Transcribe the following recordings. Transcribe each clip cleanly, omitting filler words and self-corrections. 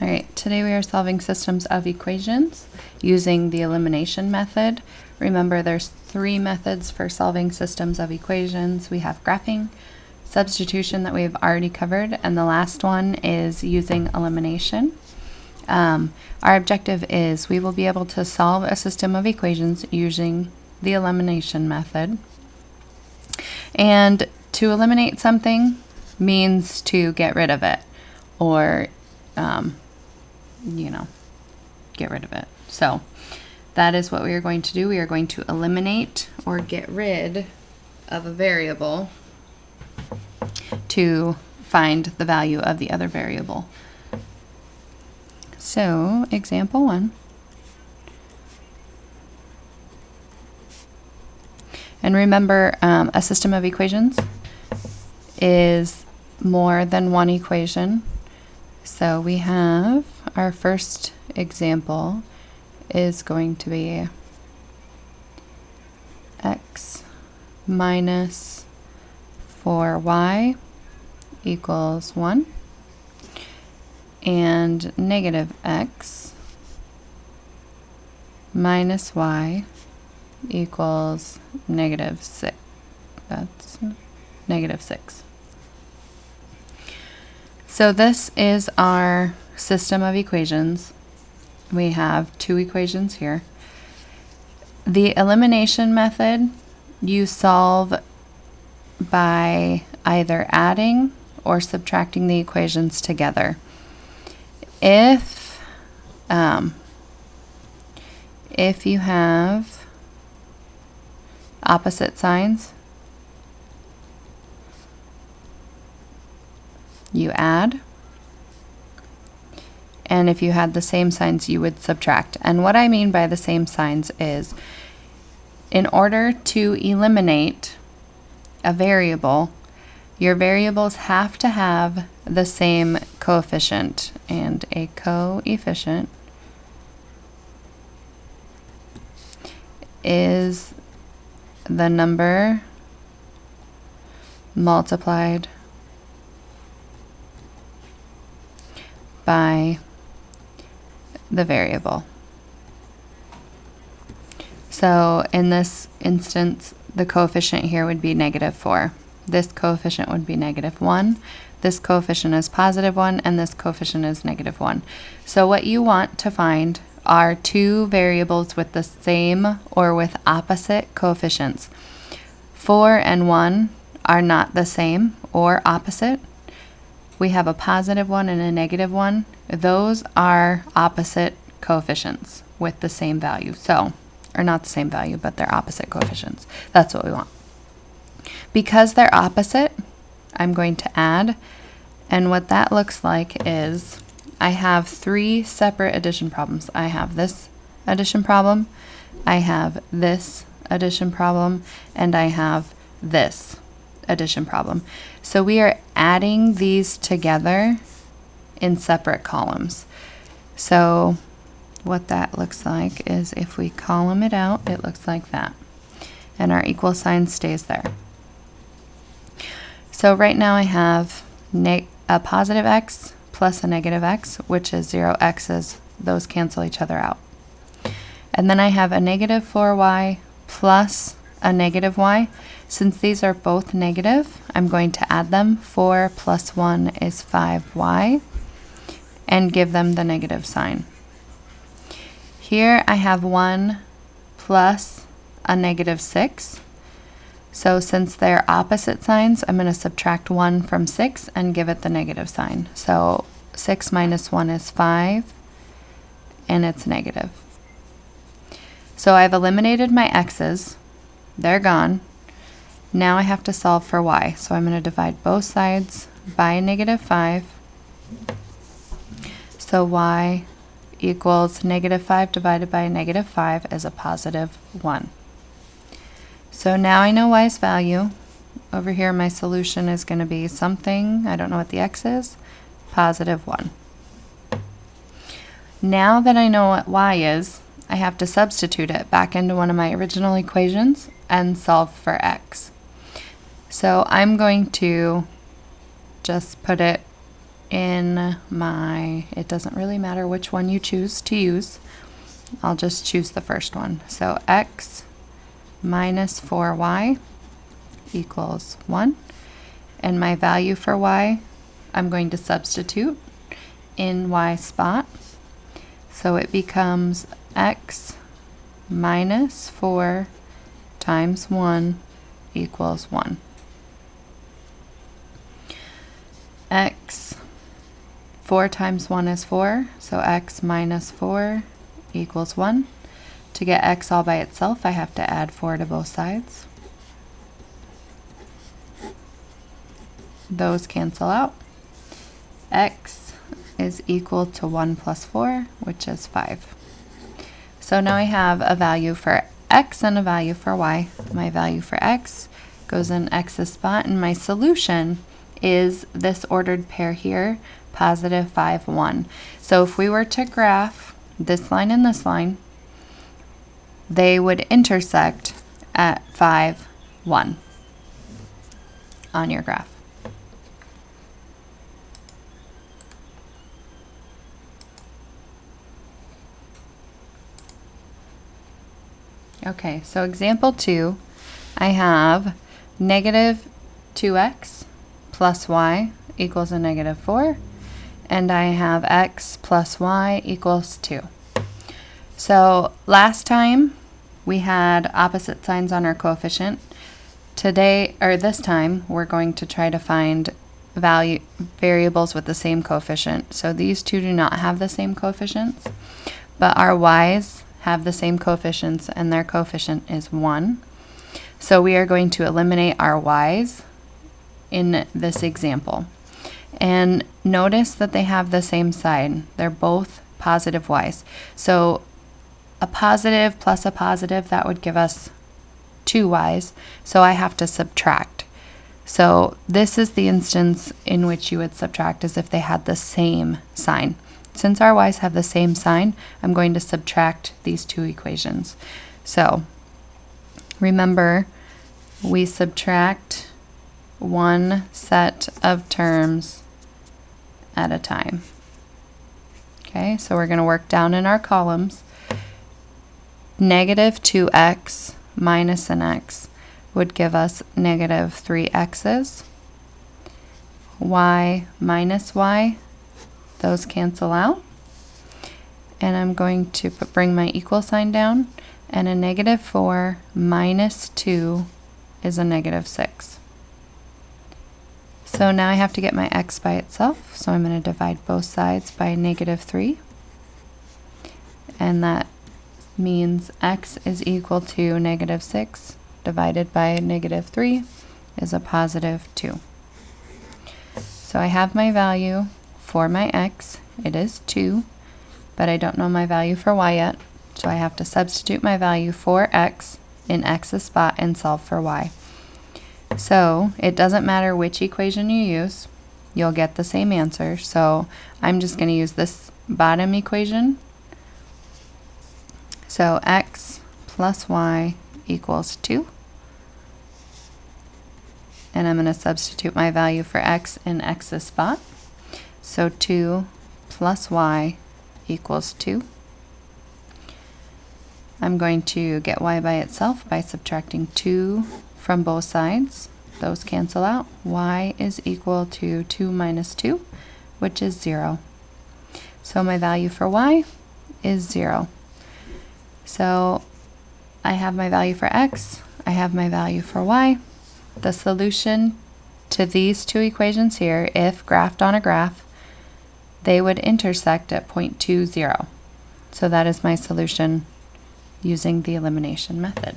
All right, today we are solving systems of equations using the elimination method. Remember, there's 3 methods for solving systems of equations. We have graphing, substitution that we've already covered, and the last one is using elimination. Our objective is we will be able to solve a system of equations using the elimination method. And to eliminate something means to get rid of it, or get rid of it. So that is what we are going to do. We are going to eliminate or get rid of a variable to find the value of the other variable. So example 1. And remember, a system of equations is more than one equation. So we have our first example is going to be x minus 4y equals 1, and negative x minus y equals negative 6. That's negative 6. So this is our system of equations. We have 2 equations here. The elimination method, you solve by either adding or subtracting the equations together. If you have opposite signs, you add, and if you had the same signs, you would subtract. And what I mean by the same signs is, in order to eliminate a variable, your variables have to have the same coefficient, and a coefficient is the number multiplied by the variable. So in this instance, the coefficient here would be negative 4. This coefficient would be negative 1. This coefficient is positive 1, and this coefficient is negative 1. So what you want to find are 2 variables with the same or with opposite coefficients. 4 and 1 are not the same or opposite. We have a positive 1 and a negative 1. Those are opposite coefficients with the same value. So, or not the same value, but they're opposite coefficients. That's what we want. Because they're opposite, I'm going to add, and what that looks like is I have 3 separate addition problems. I have this addition problem, I have this addition problem, and I have this addition problem. So we are adding these together in separate columns. So what that looks like is, if we column it out, it looks like that. And our equal sign stays there. So right now I have a positive x plus a negative x, which is 0 x's. Those cancel each other out. And then I have a negative 4y plus a negative y. Since these are both negative, I'm going to add them. 4 plus 1 is 5y, and give them the negative sign. Here I have 1 plus a negative 6. So since they're opposite signs, I'm going to subtract 1 from 6 and give it the negative sign. So 6 minus 1 is 5, and it's negative. So I've eliminated my x's. They're gone. Now I have to solve for y. So I'm going to divide both sides by negative 5. So y equals negative 5 divided by negative 5 is a positive 1. So now I know y's value. Over here my solution is going to be something, I don't know what the x is, positive 1. Now that I know what y is, I have to substitute it back into one of my original equations and solve for x. So I'm going to just put it in my, it doesn't really matter which one you choose to use. I'll just choose the first one. So x minus 4y equals 1. And my value for y, I'm going to substitute in y spot. So it becomes x minus 4 times 1 equals 1. X, 4 times 1 is 4, so x minus 4 equals 1. To get x all by itself, I have to add 4 to both sides. Those cancel out. X is equal to 1 plus 4, which is 5. So now I have a value for x and a value for y. My value for x goes in x's spot, and my solution is this ordered pair here, positive 5, 1. So if we were to graph this line and this line, they would intersect at 5, 1 on your graph. Okay, so example 2, I have negative 2x plus y equals a negative 4, and I have x plus y equals 2. So last time we had opposite signs on our coefficient. Today, or this time, we're going to try to find variables with the same coefficient. So these two do not have the same coefficients, but our y's have the same coefficients, and their coefficient is 1. So we are going to eliminate our y's in this example. And notice that they have the same sign. They're both positive y's. So a positive plus a positive, that would give us 2 y's. So I have to subtract. So this is the instance in which you would subtract, as if they had the same sign. Since our y's have the same sign, I'm going to subtract these two equations. So remember, we subtract one set of terms at a time. Okay, so we're going to work down in our columns. Negative 2x minus an x would give us negative 3x's. Y minus y, those cancel out. And I'm going to bring my equal sign down, and a negative 4 minus 2 is a negative 6. So now I have to get my x by itself, so I'm going to divide both sides by negative 3. And that means x is equal to negative 6 divided by negative 3 is a positive 2. So I have my value for my x, it is 2, but I don't know my value for y yet, so I have to substitute my value for x in x's spot and solve for y. So it doesn't matter which equation you use, you'll get the same answer. So I'm just going to use this bottom equation. So x plus y equals 2. And I'm going to substitute my value for x in x's spot. So 2 plus y equals 2. I'm going to get y by itself by subtracting 2 from both sides. Those cancel out. Y is equal to 2 minus 2, which is 0. So my value for y is 0. So I have my value for x, I have my value for y. The solution to these two equations here, if graphed on a graph, they would intersect at 0.20. So that is my solution using the elimination method.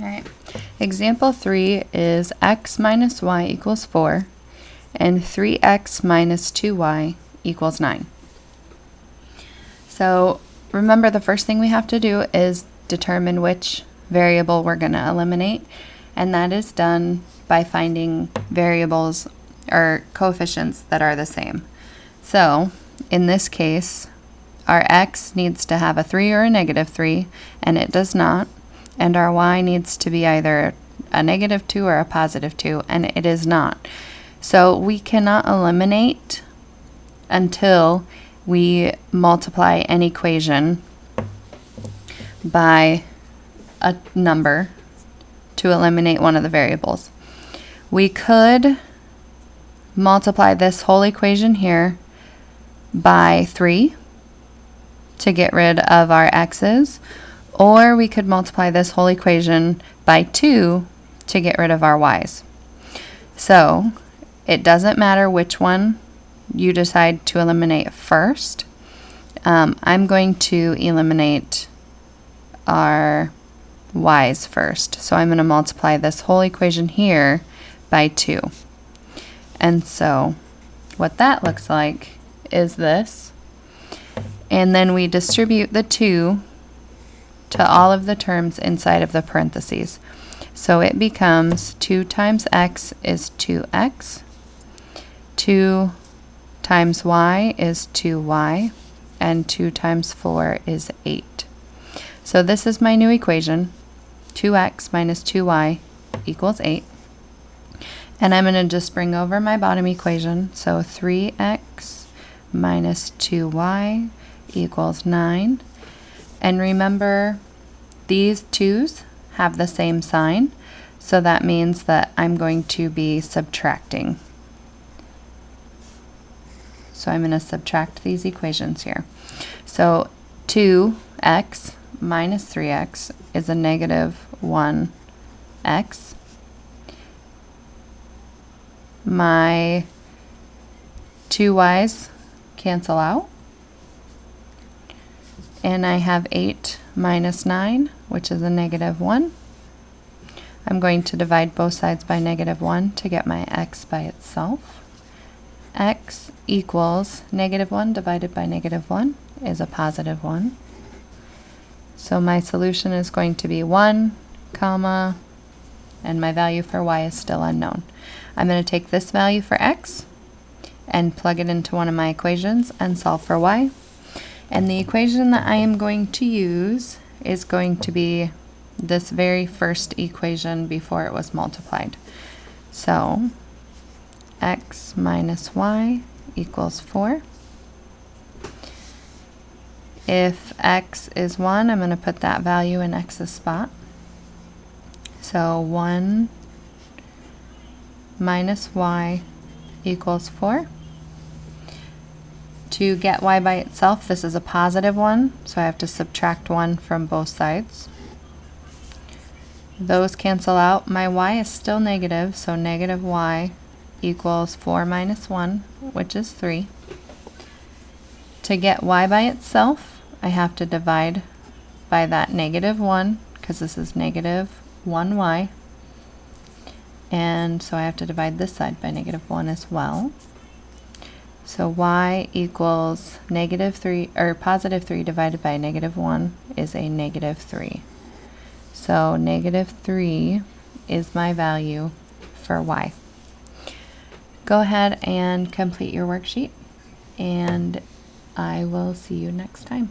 All right. Example 3 is x minus y equals 4, and 3x minus 2y equals 9. So remember, the first thing we have to do is determine which variable we're going to eliminate, and that is done by finding variables or coefficients that are the same. So in this case, our x needs to have a 3 or a negative 3, and it does not. And our y needs to be either a negative 2 or a positive 2, and it is not. So we cannot eliminate until we multiply an equation by a number to eliminate one of the variables. We could multiply this whole equation here by 3 to get rid of our x's, or we could multiply this whole equation by 2 to get rid of our y's. So it doesn't matter which one you decide to eliminate first. I'm going to eliminate our y's first. So I'm going to multiply this whole equation here by 2. And so what that looks like is this. And then we distribute the 2 to all of the terms inside of the parentheses. So it becomes 2 times x is 2x, 2 times y is 2y, and 2 times 4 is 8. So this is my new equation, 2x minus 2y equals 8. And I'm going to just bring over my bottom equation, so 3x minus 2y equals 9. And remember, these 2's have the same sign, so that means that I'm going to be subtracting. So I'm going to subtract these equations here. So 2x minus 3x is a negative 1x. My 2y's cancel out. And I have 8 minus 9, which is a negative 1. I'm going to divide both sides by negative 1 to get my x by itself. X equals negative 1 divided by negative 1 is a positive 1. So my solution is going to be 1, comma, and my value for y is still unknown. I'm going to take this value for x and plug it into one of my equations and solve for y. And the equation that I am going to use is going to be this very first equation before it was multiplied. So x minus y equals 4. If x is 1, I'm going to put that value in x's spot. So 1 minus y equals 4. To get y by itself, this is a positive 1, so I have to subtract 1 from both sides. Those cancel out. My y is still negative, so negative y equals 4 minus 1, which is 3. To get y by itself, I have to divide by that negative 1, because this is negative 1y. And so I have to divide this side by negative 1 as well. So y equals negative 3, or positive 3 divided by negative 1 is a negative 3. So negative 3 is my value for y. Go ahead and complete your worksheet, and I will see you next time.